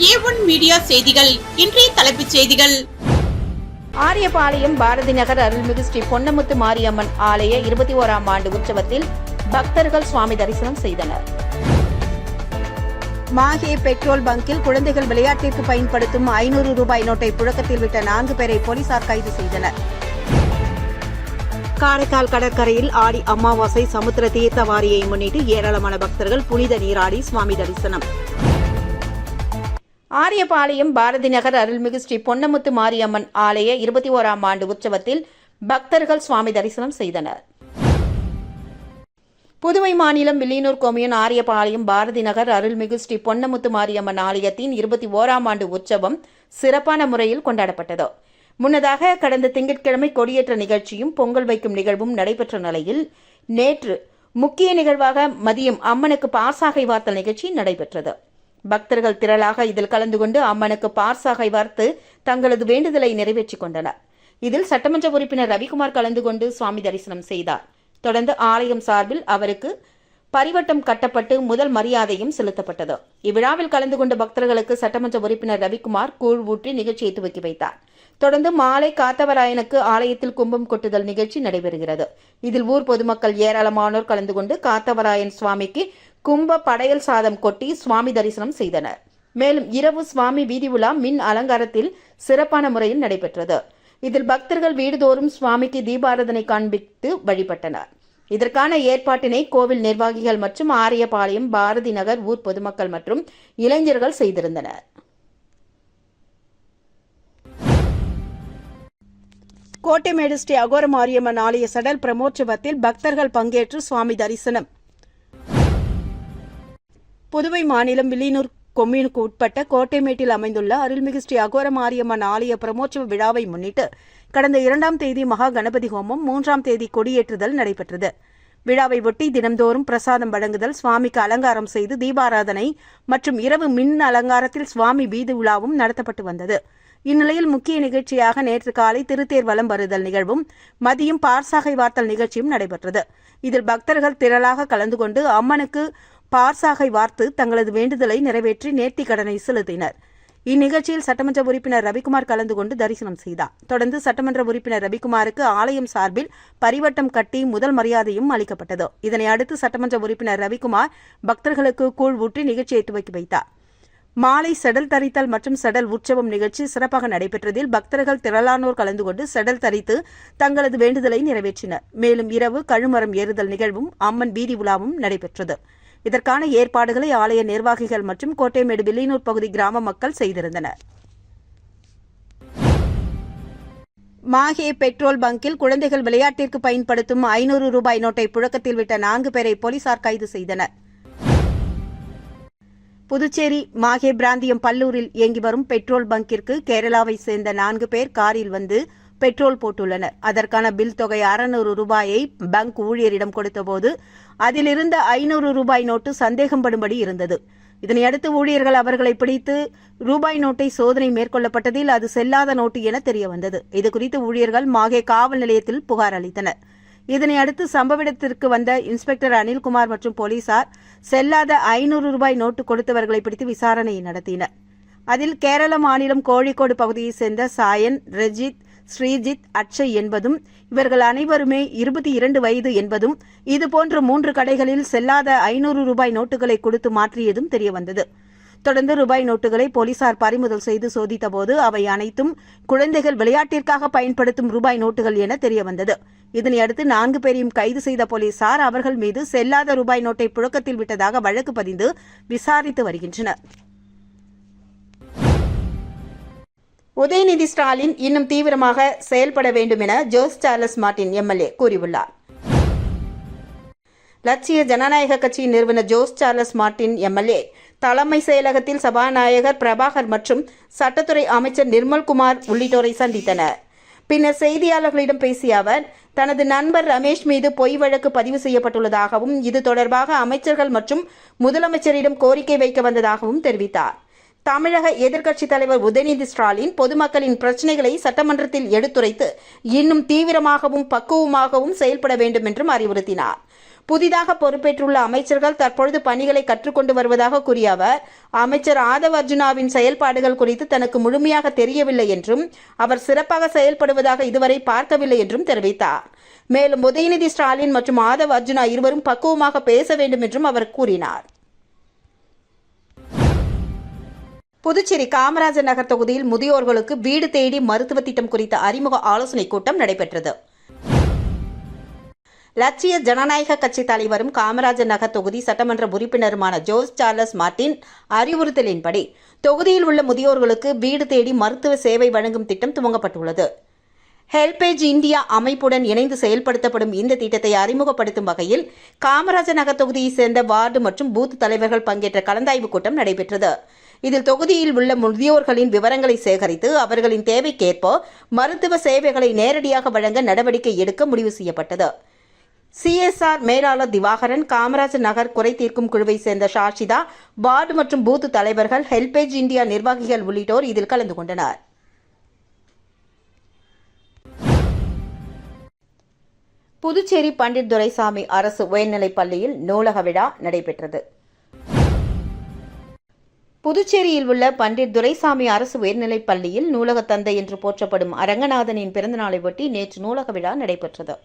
A1 media செய்திகள். இன்றைய தலைப்புச் செய்திகள். ஆரியபாளையம் பாரதி நகர் அருள்மிகு ஸ்ரீ பொன்னமுத்து மாரியம்மன் ஆலய 21ஆம் ஆண்டு உற்சவத்தில் பக்தர்கள் சுவாமி தரிசனம் செய்தனர். மாஹே பெட்ரோல் பங்கில் குழந்தைகள் விளையாட்டிற்கு பயன்படுத்தும் 500 ரூபாய் நோட்டை புழக்கத்தில் விட்ட 4 பேரை போலீசார் கைது செய்தனர். காரைக்கால் கடற்கரையில் ஆடி அமாவாசை சமுத்திர தீர்த்த வாரியை முன்னிட்டு ஏராளமான பக்தர்கள் புனித நீராடி சுவாமி தரிசனம். ஆரியபாளையம் பாரதி நகர் அருள்மிகு ஸ்ரீ பொன்னமுத்து மாரியம்மன் ஆலய 21ஆம் ஆண்டு உற்சவத்தில் பக்தர்கள் சுவாமி தரிசனம் செய்தனர். புதுவை மாநிலம் வில்லியனூர் கொம்யூன் ஆரியபாளையம் பாரதி நகர் அருள்மிகு ஸ்ரீ பொன்னமுத்து மாரியம்மன் ஆலயத்தின் 21ஆம் ஆண்டு உற்சவம் சிறப்பான முறையில் கொண்டாடப்பட்டது. முன்னதாக கடந்த திங்கட்கிழமை கொடியேற்ற நிகழ்ச்சியும் பொங்கல் வைக்கும் நிகழ்வும் நடைபெற்ற நிலையில் நேற்று முக்கிய நிகழ்வாக மதியம் அம்மனுக்கு பாசாகை வார்த்தல் நிகழ்ச்சி நடைபெற்றது. பக்தர்கள் திரளாக இதில் கலந்து கொண்டு அம்மனுக்கு பாசாகை வார்த்து தங்களது வேண்டுதலை நிறைவேற்றிக் கொண்டனர். இதில் சட்டமன்ற உறுப்பினர் ரவிக்குமார் கலந்து கொண்டு சுவாமி தரிசனம் செய்தார். தொடர்ந்து ஆலயம் சார்பில் அவருக்கு பரிவட்டம் கட்டப்பட்டு முதல் மரியாதையும் செலுத்தப்பட்டது. இவ்விழாவில் கலந்து கொண்ட பக்தர்களுக்கு சட்டமன்ற உறுப்பினர் ரவிக்குமார் கூழ் ஊற்றி நிகழ்ச்சியை துவக்கி வைத்தார். தொடர்ந்து மாலை காத்தவராயனுக்கு ஆலயத்தில் கும்பம் கொட்டுதல் நிகழ்ச்சி நடைபெறுகிறது. இதில் ஊர் பொதுமக்கள் ஏராளமானோர் கலந்து கொண்டு காத்தவராயன் சுவாமிக்கு கும்ப படையல் சாதம் கொட்டி சுவாமி தரிசனம் செய்தனர். மேலும் இரவு சுவாமி வீதி உலா மின் அலங்காரத்தில் சிறப்பான முறையில் நடைபெற்றது. இதில் பக்தர்கள் வீடுதோறும் சுவாமிக்கு தீபாராதனை காண்பித்து வழிபட்டனர். இதற்கான ஏற்பாட்டினை கோவில் நிர்வாகிகள் மற்றும் ஆரியபாளையம் பாரதி நகர் ஊர் பொதுமக்கள் மற்றும் இளைஞர்கள் செய்திருந்தனர். கோட்டைமேடு ஸ்ரீ அகோர மாரியம்மன் ஆலய சடல் பிரமோற்சவத்தில் பக்தர்கள் பங்கேற்று சுவாமி தரிசனம். புதுவை மாநிலம் வில்லியனூர் கொம்யூனுக்கு உட்பட்ட கோட்டைமேட்டில் அமைந்துள்ள அருள்மிகு ஸ்ரீ அகோர மாரியம்மன் ஆலய பிரமோற்சவ விழாவை முன்னிட்டு கடந்த 2ஆம் தேதி மகா கணபதி ஹோமம், 3ஆம் தேதி கொடியேற்றுதல் நடைபெற்றது. விழாவை ஒட்டி தினந்தோறும் பிரசாதம் வழங்குதல், சுவாமிக்கு அலங்காரம் செய்து தீபாராதனை மற்றும் இரவு மின் அலங்காரத்தில் சுவாமி வீதி உலாவும் நடத்தப்பட்டு வந்தது. இந்நிலையில் முக்கிய நிகழ்ச்சியாக நேற்று காலை திருத்தேர் வலம் வருதல் நிகழ்வும் மதியம் பார்சாகை வார்த்தல் நிகழ்ச்சியும் நடைபெற்றது. இதில் பக்தர்கள் திரளாக கலந்து கொண்டு அம்மனுக்கு பார்சாகை வார்த்து தங்களது வேண்டுதலை நிறைவேற்றி நேர்த்தி கடனை செலுத்தினர். இந்நிகழ்ச்சியில் சட்டமன்ற உறுப்பினர் ரவிக்குமார் கலந்து கொண்டு தரிசனம் செய்தார். தொடர்ந்து சட்டமன்ற உறுப்பினர் ரவிக்குமாருக்கு ஆலயம் சார்பில் பரிவட்டம் கட்டி முதல் மரியாதையும் அளிக்கப்பட்டது. இதனை அடுத்து சட்டமன்ற உறுப்பினர் ரவிக்குமார் பக்தர்களுக்கு கூழ் ஊற்றி நிகழ்ச்சியை துவக்கி வைத்தார். மாலை செடல் தரித்தல் மற்றும் செடல் உற்சவம் நிகழ்ச்சி சிறப்பாக நடைபெற்றதில் பக்தர்கள் திரளானோர் கலந்து கொண்டு செடல் தரித்து தங்களது வேண்டுதலை நிறைவேற்றினர். மேலும் இரவு கழுமரம் ஏறுதல் நிகழ்வும் அம்மன் வீதி உலாவும் நடைபெற்றது. இதற்கான ஏற்பாடுகளை ஆலய நிர்வாகிகள் மற்றும் கோட்டைமேடு வில்லியனூர் பகுதி கிராம மக்கள் செய்திருந்தனர். மாஹே பெட்ரோல் பங்கில் குழந்தைகள் விளையாட்டிற்கு பயன்படுத்தும் 500 ரூபாய் நோட்டை புழக்கத்தில் விட்ட 4 பேரை போலீசார் கைது செய்தனர். புதுச்சேரி மாஹே பிராந்தியம் பல்லூரில் இயங்கி வரும் பெட்ரோல் பங்கிற்கு கேரளாவை சேர்ந்த 4 பேர் காரில் வந்து பெட்ரோல் போட்டுள்ளனர். அதற்கான பில் தொகை 600 ரூபாயை பங்க் ஊழியரிடம் கொடுத்தபோது அதிலிருந்த 500 ரூபாய் நோட்டு சந்தேகப்படும்படி இருந்தது. இதனையடுத்து ஊழியர்கள் அவர்களை பிடித்து ரூபாய் நோட்டை சோதனை மேற்கொள்ளப்பட்டதில் அது செல்லாத நோட்டு என தெரியவந்தது. இதுகுறித்து ஊழியர்கள் மாஹே காவல் நிலையத்தில் புகார் அளித்தனர். இதனையடுத்து சம்பவ இடத்திற்கு வந்த இன்ஸ்பெக்டர் அனில்குமார் மற்றும் போலீசார் செல்லாத 500 ரூபாய் நோட்டு கொடுத்தவர்களை பிடித்து விசாரணை நடத்தினர். அதில் கேரள மாநிலம் கோழிக்கோடு பகுதியைச் சேர்ந்த சாயன், ரஜித், ஸ்ரீஜித், அட்சய் என்பதும் இவர்கள் அனைவருமே 22 வயது என்பதும் இதுபோன்ற 3 கடைகளில் செல்லாத 500 ரூபாய் நோட்டுகளை கொடுத்து மாற்றியதும் தெரியவந்தது. தொடர்ந்து ரூபாய் நோட்டுகளை போலீசார் பறிமுதல் செய்து சோதித்தபோது அவை அனைத்தும் குழந்தைகள் விளையாட்டிற்காக பயன்படுத்தும் ரூபாய் நோட்டுகள் என தெரியவந்தது. இதனையடுத்து 4 பேரையும் கைது செய்த போலீசார் அவர்கள் மீது செல்லாத ரூபாய் நோட்டை புழக்கத்தில் விட்டதாக வழக்கு பதிந்து விசாரித்து வருகின்றனர். உதயநிதி ஸ்டாலின் இன்னும் தீவிரமாக செயல்பட வேண்டும் என ஜோஸ் சார்லஸ் மார்டின் எம்எல்ஏ கூறியுள்ளார். லட்சிய ஜனநாயக கட்சியின் நிறுவனர் ஜோஸ் சார்லஸ் மார்டின் எம்எல்ஏ தலைமை செயலகத்தில் சபாநாயகர் பிரபாகர் மற்றும் சட்டத்துறை அமைச்சர் நிர்மல்குமார் உள்ளிட்டோரை சந்தித்தனர். பின்னர் செய்தியாளர்களிடம் பேசிய அவர் தனது நண்பர் ரமேஷ் மீது பொய் வழக்கு பதிவு செய்யப்பட்டுள்ளதாகவும் இது தொடர்பாக அமைச்சர்கள் மற்றும் முதலமைச்சரிடம் கோரிக்கை வைக்க வந்ததாகவும் தெரிவித்தார். தமிழக எதிர்க்கட்சித் தலைவர் உதயநிதி ஸ்டாலின் பொதுமக்களின் பிரச்சினைகளை சட்டமன்றத்தில் எடுத்துரைத்து இன்னும் தீவிரமாகவும் பக்குவமாகவும் செயல்பட வேண்டும் என்றும் அறிவுறுத்தினார். புதிதாக பொறுப்பேற்றுள்ள அமைச்சர்கள் தற்பொழுது பணிகளை கற்றுக்கொண்டு வருவதாக கூறிய அவர், அமைச்சர் ஆதவ் அர்ஜுனாவின் செயல்பாடுகள் குறித்து தனக்கு முழுமையாக தெரியவில்லை என்றும் அவர் சிறப்பாக செயல்படுவதாக இதுவரை பார்க்கவில்லை என்றும் தெரிவித்தார். மேலும் உதயநிதி ஸ்டாலின் மற்றும் ஆதவ் அர்ஜுனா இருவரும் பக்குவமாக பேச வேண்டும் என்றும் அவர் கூறினார். புதுச்சேரி காமராஜர் நகர் தொகுதியில் முதியோர்களுக்கு வீடு தேடி மருத்துவ திட்டம் குறித்த அறிமுக ஆலோசனைக் கூட்டம் நடைபெற்றது. லட்சிய ஜனநாயக கட்சி தலைவரும் காமராஜர் நகர் தொகுதி சட்டமன்ற உறுப்பினருமான ஜோஸ் சார்லஸ் மார்டின் அறிவுறுத்தலின்படி தொகுதியில் உள்ள முதியோர்களுக்கு வீடு தேடி மருத்துவ சேவை வழங்கும் திட்டம் துவங்கப்பட்டுள்ளது. ஹெல்பேஜ் இந்தியா அமைப்புடன் இணைந்து செயல்படுத்தப்படும் இந்த திட்டத்தை அறிமுகப்படுத்தும் வகையில் காமராஜர் நகர் தொகுதியைச் சேர்ந்த வார்டு மற்றும் பூத் தலைவர்கள் பங்கேற்ற கலந்தாய்வு கூட்டம் நடைபெற்றது. இதில் தொகுதியில் உள்ள முதியோர்களின் விவரங்களை சேகரித்து அவர்களின் தேவைக்கேற்ப மருத்துவ சேவைகளை நேரடியாக வழங்க நடவடிக்கை எடுக்க முடிவு செய்யப்பட்டது. CSR மேலாளர் திவாகரன், காமராஜர் நகர் குறை தீர்க்கும் குழுவை சேர்ந்த ஷாஷிதா, வார்டு மற்றும் பூத் தலைவர்கள், ஹெல்பேஜ் இந்தியா நிர்வாகிகள் உள்ளிட்டோர் இதில் கலந்து கொண்டனர். புதுச்சேரி பண்டிட் துரைசாமி அரசு உயர்நிலைப் பள்ளியில் நூலக விழா நடைபெற்றது. புதுச்சேரியில் உள்ள பண்டிட் துரைசாமி அரசு உயர்நிலைப் பள்ளியில் நூலகத் தந்தை என்று போற்றப்படும் அரங்கநாதனின் பிறந்தநாளை ஒட்டி நேற்று நூலக விழா நடைபெற்றது.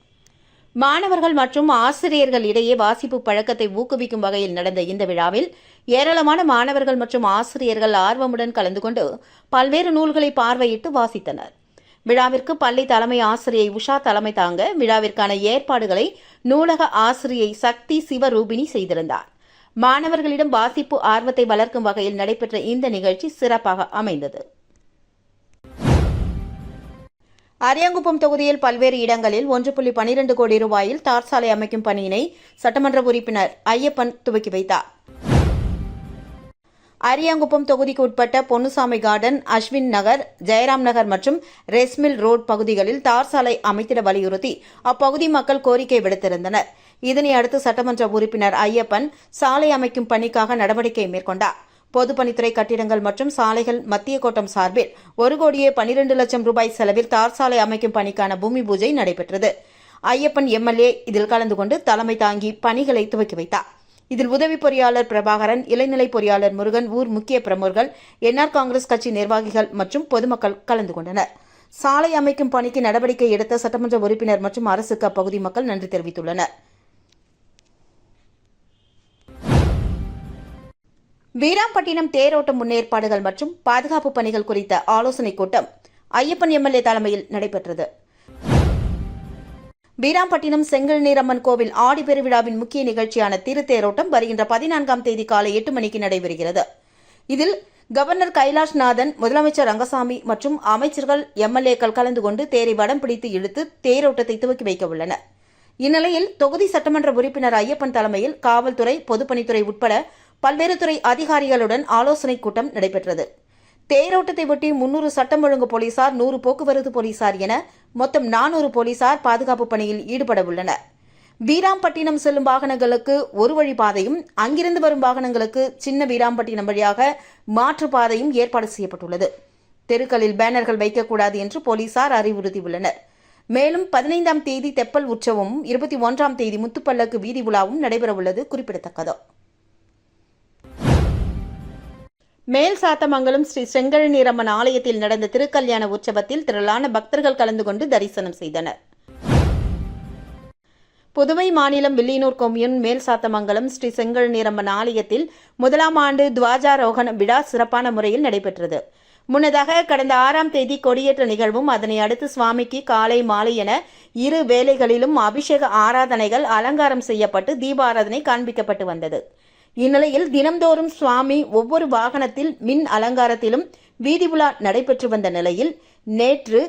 மாணவர்கள் மற்றும் ஆசிரியர்கள் இடையே வாசிப்பு பழக்கத்தை ஊக்குவிக்கும் வகையில் நடந்த இந்த விழாவில் ஏராளமான மாணவர்கள் மற்றும் ஆசிரியர்கள் ஆர்வமுடன் கலந்து கொண்டு பல்வேறு நூல்களை பார்வையிட்டு வாசித்தனர். விழாவிற்கு பள்ளி தலைமை ஆசிரியை உஷா தலைமை தாங்க விழாவிற்கான ஏற்பாடுகளை நூலக ஆசிரியை சக்தி சிவரூபிணி செய்திருந்தார். மாணவர்களிடம் வாசிப்பு ஆர்வத்தை வளர்க்கும் வகையில் நடைபெற்ற இந்த நிகழ்ச்சி சிறப்பாக அமைந்தது. அரியாங்குப்பம் தொகுதியில் பல்வேறு இடங்களில் 1.12 கோடி ரூபாயில் தார் சாலை அமைக்கும் பணியினை சட்டமன்ற உறுப்பினர் ஐயப்பன் துவக்கி வைத்தார். அரியாங்குப்பம் தொகுதிக்கு உட்பட்ட பொன்னுசாமி கார்டன், அஸ்வின் நகர், ஜெயராம் நகர் மற்றும் ரெஸ்மில் ரோட் பகுதிகளில் தார் சாலை அமைத்திட வலியுறுத்தி அப்பகுதி மக்கள் கோரிக்கை விடுத்திருந்தனர். இதனை அடுத்து சட்டமன்ற உறுப்பினர் ஐயப்பன் சாலை அமைக்கும் பணிக்காக நடவடிக்கை மேற்கொண்டார். பொதுப்பணித்துறை கட்டிடங்கள் மற்றும் சாலைகள் மத்திய கோட்டம் சார்பில் 1,12,00,000 ரூபாய் செலவில் தார் சாலை அமைக்கும் பணிக்கான பூமி பூஜை நடைபெற்றது. ஐயப்பன் MLA இதில் கலந்து கொண்டு தலைமை தாங்கி பணிகளை துவக்கி வைத்தார். இதில் உதவி பொறியாளர் பிரபாகரன், இளநிலை பொறியாளர் முருகன், ஊர் முக்கிய பிரமுகர்கள், NR காங்கிரஸ் கட்சி நிர்வாகிகள் மற்றும் பொதுமக்கள் கலந்து கொண்டனர். சாலை அமைக்கும் பணிக்கு நடவடிக்கை எடுத்த சட்டமன்ற உறுப்பினர் மற்றும் அரசுக்கு அப்பகுதி மக்கள் நன்றி தெரிவித்துள்ளனர். வீராம்பட்டினம் தேரோட்ட முன்னேற்பாடுகள் மற்றும் பாதுகாப்பு பணிகள் குறித்த ஆலோசனைக் கூட்டம் ஐயப்பன் MLA தலைமையில் நடைபெற்றது. வீராம்பட்டினம் செங்கல் நீரம்மன் கோவில் ஆடி பெருவிழாவின் முக்கிய நிகழ்ச்சியான திருத்தேரோட்டம் வருகின்ற 14ஆம் தேதி காலை 8 மணிக்கு நடைபெறுகிறது. இதில் கவர்னர் கைலாஷ்நாதன், முதலமைச்சர் ரங்கசாமி மற்றும் அமைச்சர்கள், MLAக்கள் கலந்து கொண்டு தேரை வடம் பிடித்து இழுத்து தேரோட்டத்தை துவக்கி வைக்க உள்ளனர். இந்நிலையில் தொகுதி சட்டமன்ற உறுப்பினர் ஐயப்பன் தலைமையில் காவல்துறை, பொதுப்பணித்துறை உட்பட பல்வேறு துறை அதிகாரிகளுடன் ஆலோசனைக் கூட்டம் நடைபெற்றது. தேரோட்டத்தை ஒட்டி 300 சட்டம் ஒழுங்கு போலீசார், 100 போக்குவரத்து போலீசார் என மொத்தம் 400 போலீசார் பாதுகாப்பு பணியில் ஈடுபட உள்ளனர். வீராம்பட்டினம் செல்லும் வாகனங்களுக்கு ஒரு வழி பாதையும், அங்கிருந்து வரும் வாகனங்களுக்கு சின்ன வீராம்பட்டினம் வழியாக மாற்றுப்பாதையும் ஏற்பாடு செய்யப்பட்டுள்ளது. தெருக்களில் பேனர்கள் வைக்கக்கூடாது என்று போலீசார் அறிவுறுத்தியுள்ளனர். மேலும் 15ஆம் தேதி தெப்பல் உற்சவமும் 21ஆம் தேதி முத்துப்பல்லக்கு வீதி உலாவும் நடைபெறவுள்ளது குறிப்பிடத்தக்கது. மேல் சாத்தமங்கலம் ஸ்ரீ செங்கல் நீரம்மன் ஆலயத்தில் நடந்த திருக்கல்யாண உற்சவத்தில் திரளான பக்தர்கள் கலந்து கொண்டு தரிசனம் செய்தனர். புதுவை மாநிலம் வில்லியனூர் கொம்யூன் மேல் சாத்தமங்கலம் ஸ்ரீ செங்கல் நீரம்மன் ஆலயத்தில் 1ஆம் ஆண்டு துவாஜாரோகண விழா சிறப்பான முறையில் நடைபெற்றது. முன்னதாக கடந்த 6ஆம் தேதி கொடியேற்ற நிகழ்வும், அதனை அடுத்து சுவாமிக்கு காலை மாலை என 2 வேளைகளிலும் அபிஷேக ஆராதனைகள் அலங்காரம் செய்யப்பட்டு தீபாராதனை காண்பிக்கப்பட்டு வந்தது. இந்நிலையில் தினம்தோறும் சுவாமி ஒவ்வொரு வாகனத்தில் மின் அலங்காரத்திலும் வீதி உலா நடைபெற்று வந்த நிலையில் நேற்று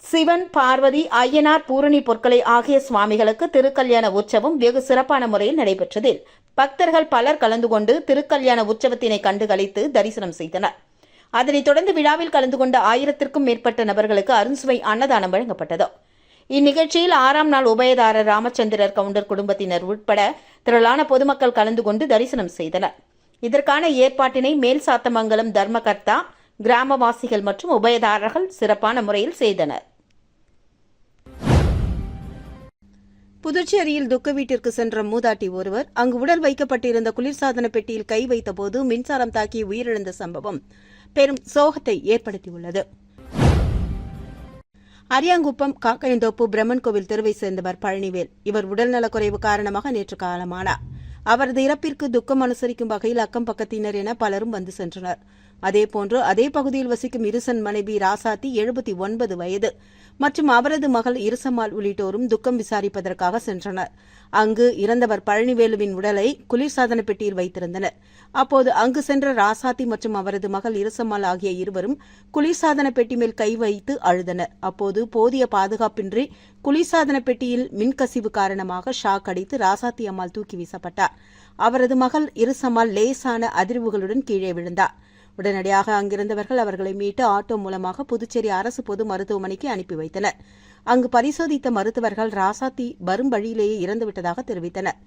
சிவன், பார்வதி, ஐயனார், பூரணி பொற்களை ஆகிய சுவாமிகளுக்கு திருக்கல்யாண உற்சவம் வெகு சிறப்பான முறையில் நடைபெற்றதில் பக்தர்கள் பலர் கலந்து கொண்டு திருக்கல்யாண உற்சவத்தினை கண்டு களித்து தரிசனம் செய்தனர். அதனைத் தொடர்ந்து விழாவில் கலந்து கொண்ட 1000க்கும் மேற்பட்ட நபர்களுக்கு அருண்சுவை அன்னதானம் வழங்கப்பட்டது. இந்நிகழ்ச்சியில் 6ஆம் நாள் உபயதாரர் ராமச்சந்திரர் கவுண்டர் குடும்பத்தினர் உட்பட திரளான பொதுமக்கள் கலந்து கொண்டு தரிசனம் செய்தனர். இதற்கான ஏற்பாட்டினை மேல் சாத்தமங்கலம் தர்மகர்த்தா, கிராமவாசிகள் மற்றும் உபயதாரர்கள் சிறப்பான முறையில் செய்தனர். புதுச்சேரியில் துக்க வீட்டிற்கு சென்ற மூதாட்டி ஒருவர் அங்கு உடல் வைக்கப்பட்டிருந்த குளிர்சாதன பெட்டியில் கை வைத்தபோது மின்சாரம் தாக்கி உயிரிழந்த சம்பவம் பெரும் சோகத்தை ஏற்படுத்தியுள்ளது. அரியாங்குப்பம் காக்கையந்தோப்பு பிரம்மன் கோவில் தெருவை சேர்ந்தவர் பழனிவேல். இவர் உடல்நலக்குறைவு காரணமாக நேற்று காலமானார். அவரது இறப்பிற்கு துக்கம் அனுசரிக்கும் வகையில் அக்கம் பக்கத்தினர் என பலரும் வந்து சென்றனர். அதேபோன்று அதே பகுதியில் வசிக்கும் இருசன் மனைவி ராசாத்தி 79 வயது மற்றும் அவரது மகள் இருசம்மாள் உள்ளிட்டோரும் துக்கம் விசாரிப்பதற்காக சென்றனர். அங்கு இறந்தவர் பழனிவேலுவின் உடலை குளிர்சாதன பெட்டியில் வைத்திருந்தனர். அப்போது அங்கு சென்ற ராசாத்தி மற்றும் அவரது மகள் இருசம்மாள் ஆகிய இருவரும் குளிர்சாதன பெட்டி மேல் கை வைத்து அழுதனர். அப்போது போதிய பாதுகாப்பின்றி குளிர்சாதன பெட்டியில் மின்கசிவு காரணமாக ஷாக் அடித்து ராசாத்தி அம்மாள் தூக்கி வீசப்பட்டார். அவரது மகள் இருசம்மாள் லேசான அதிர்வுகளுடன் கீழே விழுந்தார். உடனடியாக அங்கிருந்தவர்கள் அவர்களை மீட்டு ஆட்டோ மூலமாக புதுச்சேரி அரசு பொது மருத்துவமனைக்கு அனுப்பி வைத்தனர். அங்கு பரிசோதித்த மருத்துவர்கள் ராசாத்தி வரும் வழியிலேயே இறந்துவிட்டதாக தெரிவித்தனர்.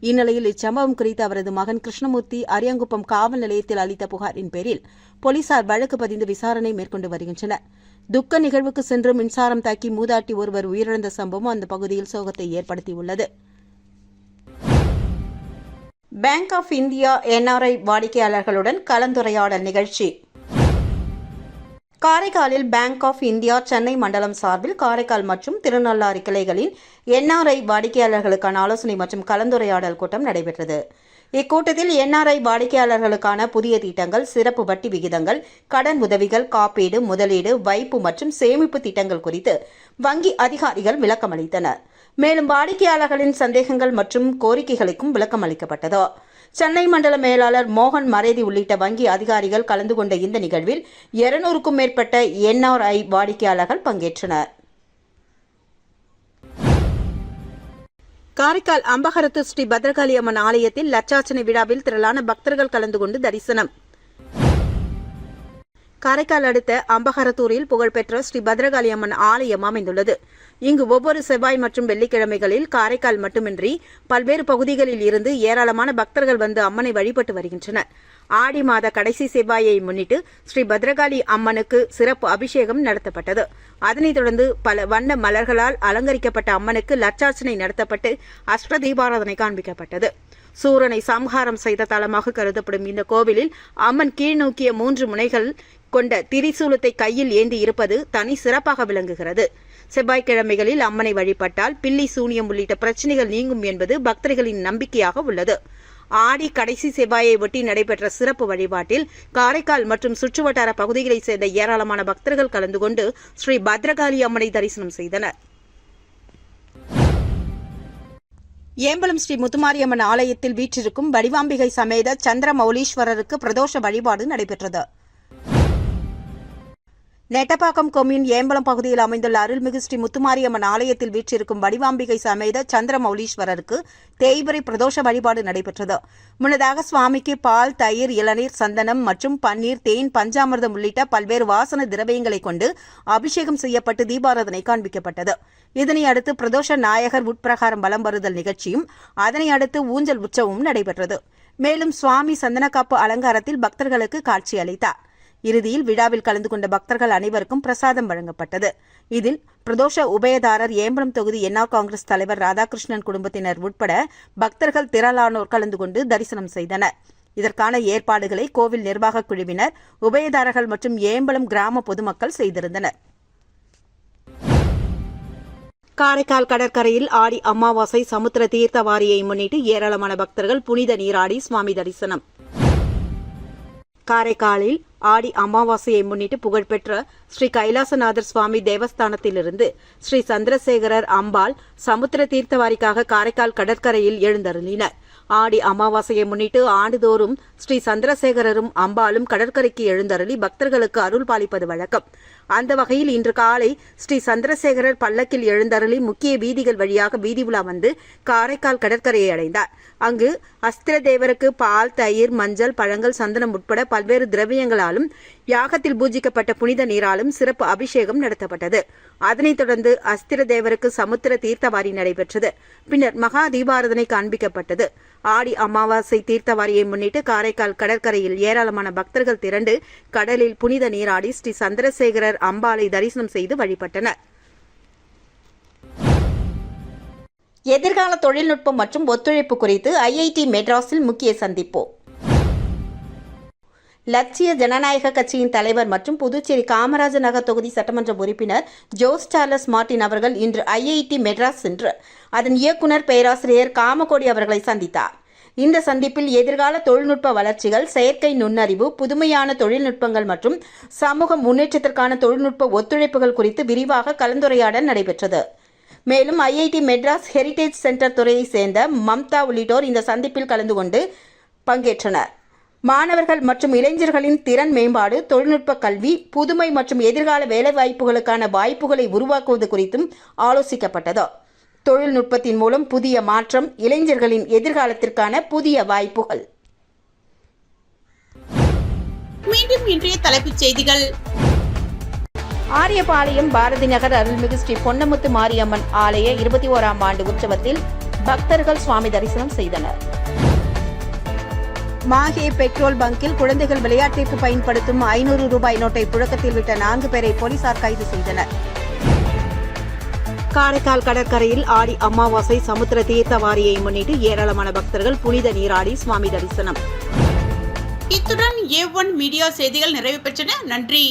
இந்நிலையில் இச்சம்பவம் குறித்து அவரது மகன் கிருஷ்ணமூர்த்தி அரியாங்குப்பம் காவல் நிலையத்தில் அளித்த புகாரின் பேரில் போலீசார் வழக்கு பதிந்து விசாரணை மேற்கொண்டு வருகின்றனர். துக்க நிகழ்வுக்கு சென்று மின்சாரம் தாக்கி மூதாட்டி ஒருவர் உயிரிழந்த சம்பவம் அந்த பகுதியில் சோகத்தை ஏற்படுத்தியுள்ளது. பேங்க் ஆஃப் இந்தியா என்ஆர்ஐ வாடிக்கையாளர்களுடன் கலந்துரையாடல் நிகழ்ச்சி. காரைக்காலில் பேங்க் ஆஃப் இந்தியா சென்னை மண்டலம் சார்பில் காரைக்கால் மற்றும் திருநள்ளாறு கிளைகளின் என்ஆர்ஐ வாடிக்கையாளர்களுக்கான ஆலோசனை மற்றும் கலந்துரையாடல் கூட்டம் நடைபெற்றது. இக்கூட்டத்தில் என்ஆர்ஐ வாடிக்கையாளர்களுக்கான புதிய திட்டங்கள், சிறப்பு வட்டி விகிதங்கள், கடன் உதவிகள், காப்பீடு, முதலீடு, வைப்பு மற்றும் சேமிப்பு திட்டங்கள் குறித்து வங்கி அதிகாரிகள் விளக்கம் அளித்தனர். மேலும் வாடிக்கையாளர்களின் சந்தேகங்கள் மற்றும் கோரிக்கைகளுக்கும் விளக்கம் அளிக்கப்பட்டது. சென்னை மண்டல மேலாளர் மோகன் மரேதி உள்ளிட்ட வங்கி அதிகாரிகள் கலந்து கொண்ட இந்த நிகழ்வில் 200க்கும் மேற்பட்ட என்ஆர்ஐ வாடிக்கையாளர்கள் பங்கேற்றனர். காரைக்கால் அம்பகரத்து ஸ்ரீ பத்ரகாளி அம்மன் ஆலயத்தில் லட்சார்ச்சனை விழாவில் திரளான பக்தர்கள் கலந்து கொண்டு தரிசனம். காரைக்கால் அடுத்த அம்பகரத்தூரில் புகழ்பெற்ற ஸ்ரீ பத்ரகாளி அம்மன் ஆலயம் அமைந்துள்ளது. இங்கு ஒவ்வொரு செவ்வாய் மற்றும் வெள்ளிக்கிழமைகளில் காரைக்கால் மட்டுமின்றி பல்வேறு பகுதிகளில் இருந்து ஏராளமான பக்தர்கள் வந்து அம்மனை வழிபட்டு வருகின்றனர். ஆடி மாத கடைசி செவ்வாயை முன்னிட்டு ஸ்ரீ பத்ரகாளி அம்மனுக்கு சிறப்பு அபிஷேகம் நடத்தப்பட்டது. அதனைத் தொடர்ந்து பல வண்ண மலர்களால் அலங்கரிக்கப்பட்ட அம்மனுக்கு லட்சார்ச்சனை நடத்தப்பட்டு அஷ்ட தீபாராதனை காண்பிக்கப்பட்டது. சூரனை சம்ஹாரம் செய்த தலமாக கருதப்படும் இந்த கோவிலில் அம்மன் கீழ்நோக்கிய 3 முனைகள் கொண்ட திரிசூலத்தை கையில் ஏந்தி இருப்பது தனி சிறப்பாக விளங்குகிறது. செவ்வாய்க்கிழமைகளில் அம்மனை வழிபட்டால் பில்லி சூனியம் உள்ளிட்ட பிரச்சனைகள் நீங்கும் என்பது பக்தர்களின் நம்பிக்கையாக உள்ளது. ஆடி கடைசி செவ்வாயை ஒட்டி நடைபெற்ற சிறப்பு வழிபாட்டில் காரைக்கால் மற்றும் சுற்றுவட்டார பகுதிகளைச் சேர்ந்த ஏராளமான பக்தர்கள் கலந்து கொண்டு ஸ்ரீ பத்ரகாளி அம்மனை தரிசனம் செய்தனர். ஏம்பலம் ஸ்ரீ முத்துமாரியம்மன் ஆலயத்தில் வீற்றிருக்கும் வடிவாம்பிகை சமேத சந்திரமௌலீஸ்வரருக்கு பிரதோஷ வழிபாடு நடைபெற்றது. நெட்டப்பாக்கம் கொம்யூன் ஏம்பலம் பகுதியில் அமைந்துள்ள அருள்மிகு ஸ்ரீ முத்துமாரியம்மன் ஆலயத்தில் வீற்றிருக்கும் வடிவாம்பிகை சமேத சந்திரமௌலீஸ்வரருக்கு தேய்பிறை பிரதோஷ வழிபாடு நடைபெற்றது. முன்னதாக சுவாமிக்கு பால், தயிர், இளநீர், சந்தனம் மற்றும் பன்னீர், தேன், பஞ்சாமிர்தம் உள்ளிட்ட பல்வேறு வாசன திரவியங்களை கொண்டு அபிஷேகம் செய்யப்பட்டு தீபாராதனை காண்பிக்கப்பட்டது. இதனை அடுத்து பிரதோஷ நாயகர் உட்பிரகாரம் வலம் வருதல் நிகழ்ச்சியும் அதனை அடுத்து ஊஞ்சல் உற்சவமும் நடைபெற்றது. மேலும் சுவாமி சந்தனக்காப்பு அலங்காரத்தில் பக்தர்களுக்கு காட்சி அளித்தார். இறுதியில் விழாவில் கலந்து கொண்ட பக்தர்கள் அனைவருக்கும் பிரசாதம் வழங்கப்பட்டது. இதில் பிரதோஷ உபயதாரர் ஏம்பலம் தொகுதி என்ஆர் காங்கிரஸ் தலைவர் ராதாகிருஷ்ணன் குடும்பத்தினர் உட்பட பக்தர்கள் திரளானோர் கலந்து கொண்டு தரிசனம் செய்தனர். இதற்கான ஏற்பாடுகளை கோவில் நிர்வாகக் குழுவினர், உபயதாரர்கள் மற்றும் ஏம்பலம் கிராம பொதுமக்கள் செய்திருந்தனர். காரைக்கால் கடற்கரையில் ஆடி அமாவாசை சமுத்திர தீர்த்தவாரியை முன்னிட்டு ஏராளமான பக்தர்கள் புனித நீராடி சுவாமி தரிசனம். காரைக்காலில் ஆடி அமாவாசையை முன்னிட்டு புகழ்பெற்ற ஸ்ரீ கைலாசநாதர் சுவாமி தேவஸ்தானத்திலிருந்து ஸ்ரீ சந்திரசேகரர் அம்பாள் சமுத்திர தீர்த்தவாரிக்காக காரைக்கால் கடற்கரையில் எழுந்தருளினர். ஆடி அமாவாசையை முன்னிட்டு ஆண்டுதோறும் ஸ்ரீ சந்திரசேகரரும் அம்பாளும் கடற்கரைக்கு எழுந்தருளி பக்தர்களுக்கு அருள் பாலிப்பது வழக்கம். அந்த வகையில் இன்று காலை ஸ்ரீ சந்திரசேகரர் பல்லக்கில் எழுந்தருளி முக்கிய வீதிகள் வழியாக வீதி உலா வந்து காரைக்கால் கடற்கரையை அடைந்தார். அங்கு அஸ்திர தேவருக்கு பால், தயிர், மஞ்சள், பழங்கள், சந்தனம் உட்பட பல்வேறு திரவியங்களாலும் யாகத்தில் பூஜிக்கப்பட்ட புனித நீராலும் சிறப்பு அபிஷேகம் நடத்தப்பட்டது. அதனைத் தொடர்ந்து அஸ்திர தேவருக்கு சமுத்திர தீர்த்தவாரி நடைபெற்றது. பின்னர் மகா தீபாராதனை காண்பிக்கப்பட்டது. ஆடி அமாவாசை தீர்த்தவாரியை முன்னிட்டு காரைக்கால் கடற்கரையில் ஏராளமான பக்தர்கள் திரண்டு கடலில் புனித நீராடி ஸ்ரீ சந்திரசேகரர் அம்பாளை தரிசனம் செய்து வழிபட்டனர். எதிர்கால தொழில்நுட்பம் மற்றும் ஒத்துழைப்பு குறித்து ஐஐடி மெட்ராஸில் முக்கிய சந்திப்பு. லட்சிய ஜனநாயக கட்சியின் தலைவர் மற்றும் புதுச்சேரி காமராஜர் நகர் தொகுதி சட்டமன்ற உறுப்பினர் ஜோஸ் சார்லஸ் மார்டின் அவர்கள் இன்று ஐஐடி மெட்ராஸ் சென்று அதன் இயக்குநர் பேராசிரியர் காமகோடி அவர்களை சந்தித்தார். இந்த சந்திப்பில் எதிர்கால தொழில்நுட்ப வளர்ச்சிகள், செயற்கை நுண்ணறிவு, புதுமையான தொழில்நுட்பங்கள் மற்றும் சமூக முன்னேற்றத்திற்கான தொழில்நுட்ப ஒத்துழைப்புகள் குறித்து விரிவாக கலந்துரையாடல் நடைபெற்றது. மேலும் ஐஐடி மெட்ராஸ் ஹெரிடேஜ் சென்டர் துறையைச் சேர்ந்த மம்தா உள்ளிட்டோர் இந்த சந்திப்பில் கலந்து கொண்டு பங்கேற்றனர். மாணவர்கள் மற்றும் இளைஞர்களின் திறன் மேம்பாடு, தொழில்நுட்ப கல்வி, புதுமை மற்றும் எதிர்கால வேலைவாய்ப்புகளுக்கான வாய்ப்புகளை உருவாக்குவது குறித்தும் ஆலோசிக்கப்பட்டது. தொழில்நுட்பத்தின் மூலம் புதிய மாற்றம், இளைஞர்களின் எதிர்காலத்திற்கான புதிய வாய்ப்புகள். மீண்டும் இன்றைய தலைப்புச் செய்திகள். ஆரியபாளையம் பாரதி நகர் அருள்மிகு ஸ்ரீ பொன்னமுத்து மாரியம்மன் ஆலய 21ஆம் ஆண்டு உற்சவத்தில் பக்தர்கள் சுவாமி தரிசனம் செய்தனர். மாஹே பெட்ரோல் பங்கில் குழந்தைகள் விளையாட்டிற்கு பயன்படுத்தும் 500 ரூபாய் நோட்டை புழக்கத்தில் விட்ட 4 பேரை போலீசார் கைது செய்தனர். காரைக்கால் கடற்கரையில் ஆடி அமாவாசை சமுத்திர தீர்த்தவாரியை முன்னிட்டு ஏராளமான பக்தர்கள் புனித நீராடி சுவாமி தரிசனம். இத்துடன் A1 மீடியா செய்திகள் நிறைவு பெற்றன. நன்றி.